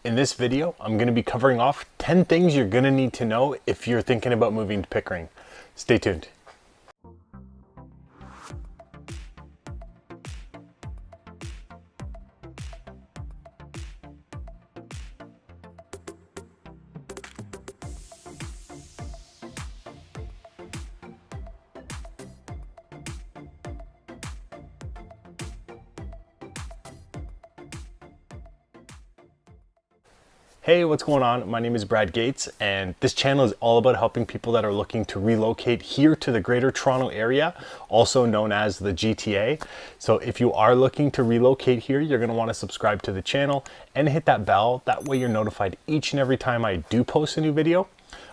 In this video, I'm going to be covering off 10 things you're going to need to know if you're thinking about moving to Pickering. Stay tuned. Hey, what's going on? My name is Brad Goetz, and this channel is all about helping people that are looking to relocate here to the Greater Toronto Area, also known as the GTA. So if you are looking to relocate here, you're going to want to subscribe to the channel and hit that bell. That way you're notified each and every time I do post a new video.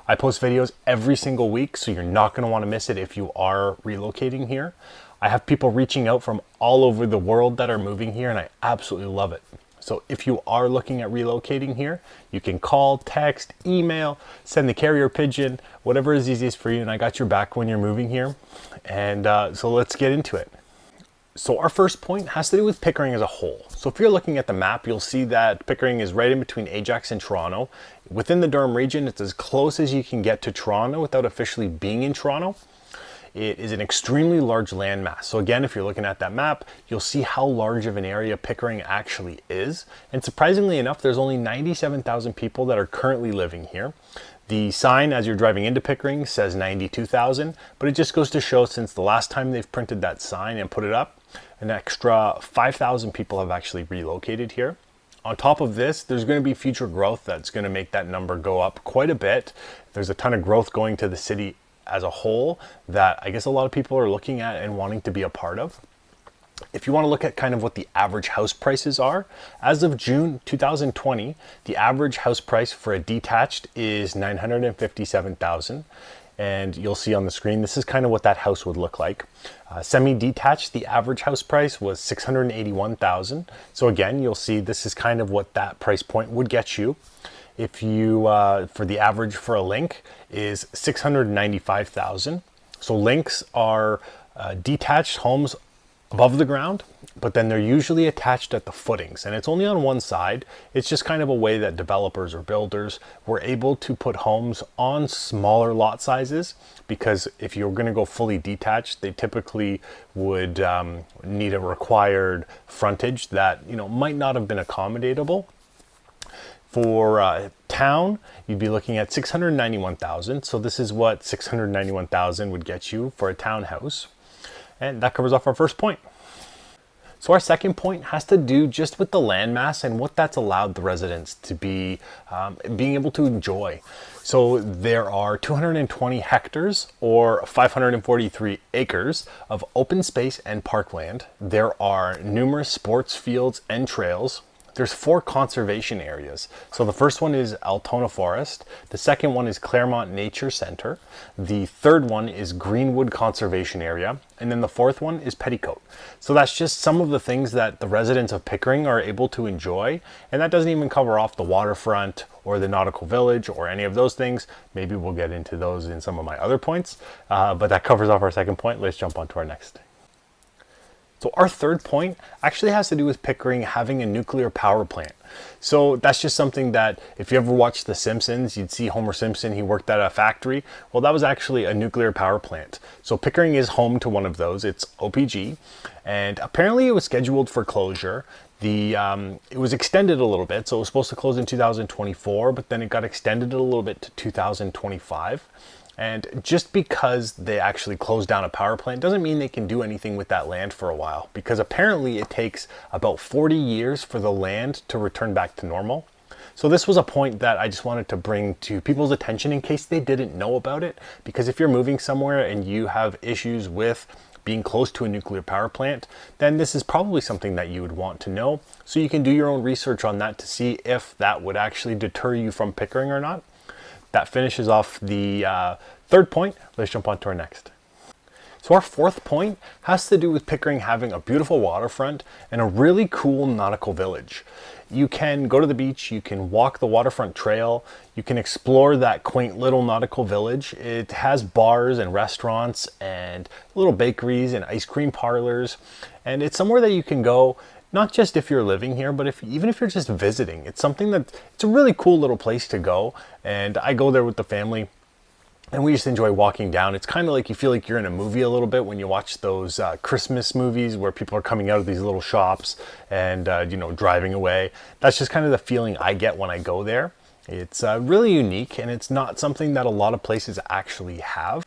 I post videos every single week, so you're not going to want to miss it if you are relocating here. I have people reaching out from all over the world that are moving here, and I absolutely love it. So if you are looking at relocating here, you can call, text, email, send the carrier pigeon, whatever is easiest for you, and I got your back when you're moving here. And so let's get into it. So our first point has to do with Pickering as a whole. So if you're looking at the map, you'll see that Pickering is right in between Ajax and Toronto. Within the Durham region, it's as close as you can get to Toronto without officially being in Toronto. It is an extremely large landmass. So again, if you're looking at that map, you'll see how large of an area Pickering actually is. And surprisingly enough, there's only 97,000 people that are currently living here. The sign as you're driving into Pickering says 92,000, but it just goes to show since the last time they've printed that sign and put it up, an extra 5,000 people have actually relocated here. On top of this, there's going to be future growth that's going to make that number go up quite a bit. There's a ton of growth going to the city as a whole that I guess a lot of people are looking at and wanting to be a part of. If you want to look at kind of what the average house prices are, as of June 2020, the average house price for a detached is $957,000. And you'll see on the screen, this is kind of what that house would look like. Semi-detached, the average house price was $681,000. So again, you'll see this is kind of what that price point would get you. If you, for the average for a link is $695,000. So links are detached homes above the ground, but then they're usually attached at the footings, and it's only on one side. It's just kind of a way that developers or builders were able to put homes on smaller lot sizes, because if you're going to go fully detached, they typically would need a required frontage that, you know, might not have been accommodatable. For town, you'd be looking at $691,000. So this is what $691,000 would get you for a townhouse. And that covers off our first point. So our second point has to do just with the landmass and what that's allowed the residents to be being able to enjoy. So there are 220 hectares or 543 acres of open space and parkland. There are numerous sports fields and trails. There's 4 conservation areas. So the first one is Altona Forest. The second one is Claremont Nature Center. The third one is Greenwood Conservation Area. And then the fourth one is Petticoat. So that's just some of the things that the residents of Pickering are able to enjoy. And that doesn't even cover off the waterfront or the nautical village or any of those things. Maybe we'll get into those in some of my other points. But that covers off our second point. Let's jump on to our next. So our third point actually has to do with Pickering having a nuclear power plant. So that's just something that if you ever watched The Simpsons, you'd see Homer Simpson, he worked at a factory. Well, that was actually a nuclear power plant. So Pickering is home to one of those. It's OPG, and apparently it was scheduled for closure. It was extended a little bit, so it was supposed to close in 2024, but then it got extended a little bit to 2025. And just because they actually closed down a power plant doesn't mean they can do anything with that land for a while, because apparently it takes about 40 years for the land to return back to normal. So this was a point that I just wanted to bring to people's attention in case they didn't know about it, because if you're moving somewhere and you have issues with being close to a nuclear power plant, then this is probably something that you would want to know. So you can do your own research on that to see if that would actually deter you from Pickering or not. That finishes off the third point. Let's jump on to our next. So our fourth point has to do with Pickering having a beautiful waterfront and a really cool nautical village. You can go to the beach, you can walk the waterfront trail, you can explore that quaint little nautical village. It has bars and restaurants and little bakeries and ice cream parlors, and it's somewhere that you can go not just if you're living here, but even if you're just visiting. It's something that, it's a really cool little place to go. And I go there with the family and we just enjoy walking down. It's kind of like you feel like you're in a movie a little bit when you watch those Christmas movies where people are coming out of these little shops and, you know, driving away. That's just kind of the feeling I get when I go there. It's really unique, and it's not something that a lot of places actually have.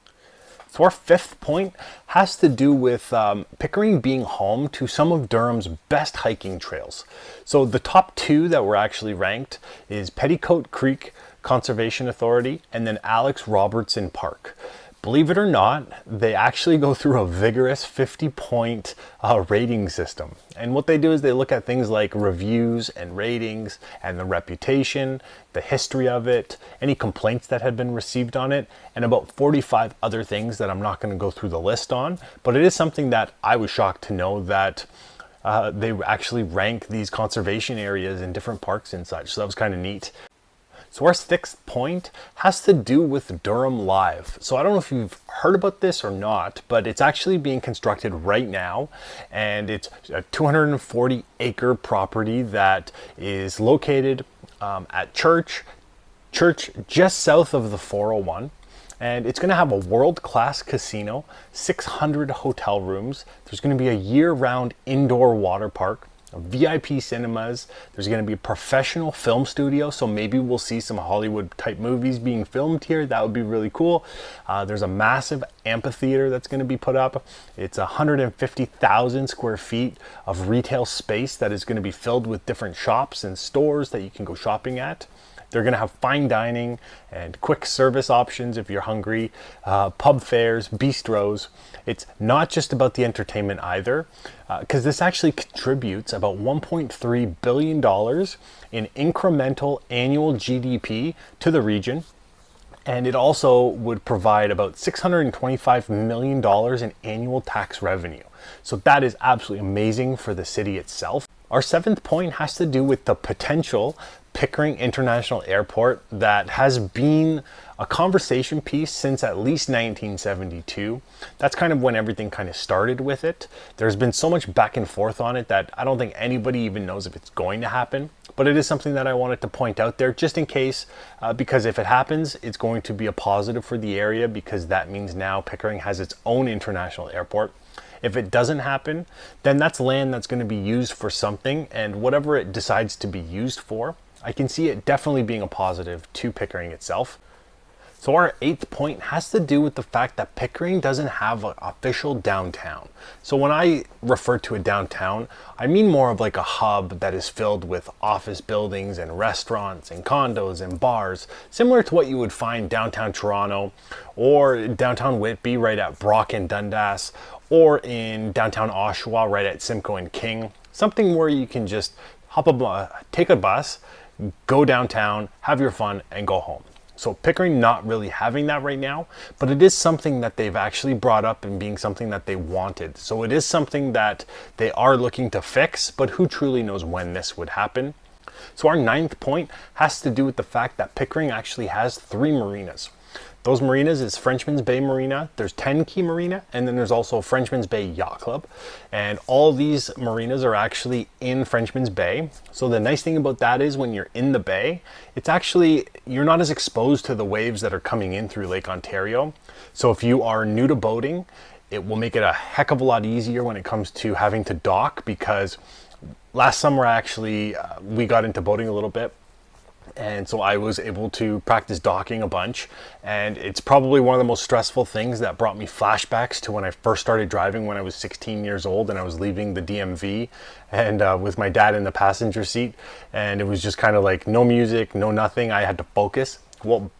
So our fifth point has to do with Pickering being home to some of Durham's best hiking trails. So the top two that were actually ranked is Petticoat Creek Conservation Authority and then Alex Robertson Park. Believe it or not, they actually go through a vigorous 50-point rating system. And what they do is they look at things like reviews and ratings and the reputation, the history of it, any complaints that had been received on it, and about 45 other things that I'm not going to go through the list on. But it is something that I was shocked to know that they actually rank these conservation areas in different parks and such. So that was kind of neat. So our sixth point has to do with Durham Live. So I don't know if you've heard about this or not, but it's actually being constructed right now. And it's a 240 acre property that is located at Church just south of the 401. And it's gonna have a world-class casino, 600 hotel rooms. There's gonna be a year-round indoor water park, VIP cinemas. There's going to be a professional film studio, so maybe we'll see some Hollywood type movies being filmed here. That would be really cool. There's a massive amphitheater that's going to be put up. It's 150,000 square feet of retail space that is going to be filled with different shops and stores that you can go shopping at. They're going to have fine dining and quick service options if you're hungry, pub fares, bistros. It's not just about the entertainment either, because this actually contributes about $1.3 billion in incremental annual GDP to the region. And it also would provide about $625 million in annual tax revenue. So that is absolutely amazing for the city itself. Our seventh point has to do with the potential Pickering International Airport that has been a conversation piece since at least 1972. That's kind of when everything kind of started with it. There's been so much back and forth on it that I don't think anybody even knows if it's going to happen. But it is something that I wanted to point out there just in case, because if it happens, it's going to be a positive for the area, because that means now Pickering has its own international airport. If it doesn't happen, then that's land that's going to be used for something, and whatever it decides to be used for, I can see it definitely being a positive to Pickering itself. So our eighth point has to do with the fact that Pickering doesn't have an official downtown. So when I refer to a downtown, I mean more of like a hub that is filled with office buildings and restaurants and condos and bars, similar to what you would find downtown Toronto or downtown Whitby right at Brock and Dundas, or in downtown Oshawa right at Simcoe and King. Something where you can just take a bus, go downtown, have your fun, and go home. So Pickering not really having that right now, but it is something that they've actually brought up and being something that they wanted. So it is something that they are looking to fix, but who truly knows when this would happen. So our ninth point has to do with the fact that Pickering actually has 3 marinas. Those marinas is Frenchman's Bay Marina, there's 10 Key Marina, and then there's also Frenchman's Bay Yacht Club. And all these marinas are actually in Frenchman's Bay. So the nice thing about that is when you're in the bay, it's actually, you're not as exposed to the waves that are coming in through Lake Ontario. So if you are new to boating, it will make it a heck of a lot easier when it comes to having to dock, because last summer actually we got into boating a little bit. And so I was able to practice docking a bunch, and it's probably one of the most stressful things that brought me flashbacks to when I first started driving when I was 16 years old and I was leaving the DMV and with my dad in the passenger seat, and it was just kind of like no music, no nothing. I had to focus. Well,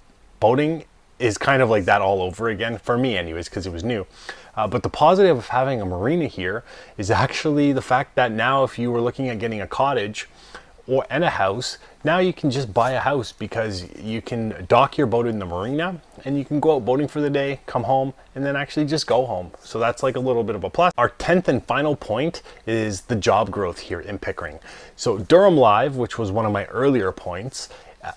boating is kind of like that all over again, for me anyways, because it was new. But the positive of having a marina here is actually the fact that now if you were looking at getting a cottage and a house, now you can just buy a house, because you can dock your boat in the marina and you can go out boating for the day, come home, and then actually just go home. So that's like a little bit of a plus. Our 10th and final point is the job growth here in Pickering. So Durham Live, which was one of my earlier points,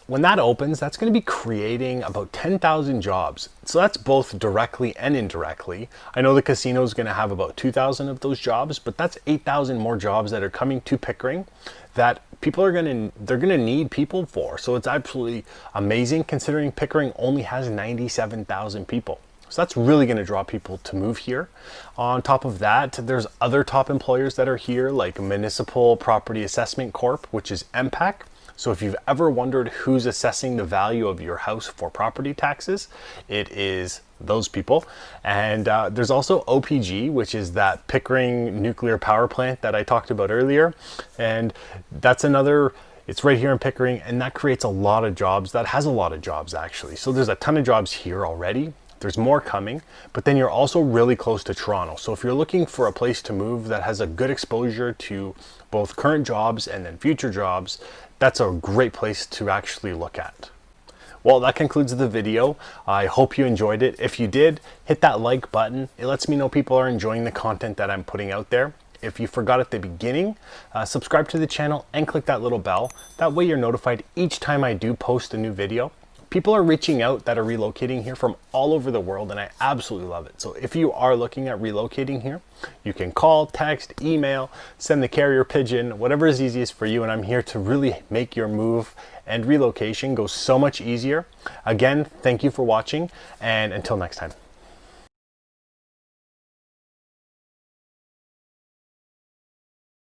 When that opens, that's going to be creating about 10,000 jobs. So that's both directly and indirectly. I know the casino is going to have about 2,000 of those jobs, but that's 8,000 more jobs that are coming to Pickering that people are going to need people for. So it's absolutely amazing considering Pickering only has 97,000 people. So that's really going to draw people to move here. On top of that, there's other top employers that are here, like Municipal Property Assessment Corp, which is MPAC. So if you've ever wondered who's assessing the value of your house for property taxes, it is those people. And there's also OPG, which is that Pickering nuclear power plant that I talked about earlier. And that's another, it's right here in Pickering, and that creates a lot of jobs. That has a lot of jobs actually. So there's a ton of jobs here already. There's more coming, but then you're also really close to Toronto. So if you're looking for a place to move that has a good exposure to both current jobs and then future jobs, that's a great place to actually look at. Well, that concludes the video. I hope you enjoyed it. If you did, hit that like button. It lets me know people are enjoying the content that I'm putting out there. If you forgot at the beginning, subscribe to the channel and click that little bell. That way you're notified each time I do post a new video. People are reaching out that are relocating here from all over the world, and I absolutely love it. So if you are looking at relocating here, you can call, text, email, send the carrier pigeon, whatever is easiest for you, and I'm here to really make your move and relocation go so much easier. Again, thank you for watching, and until next time.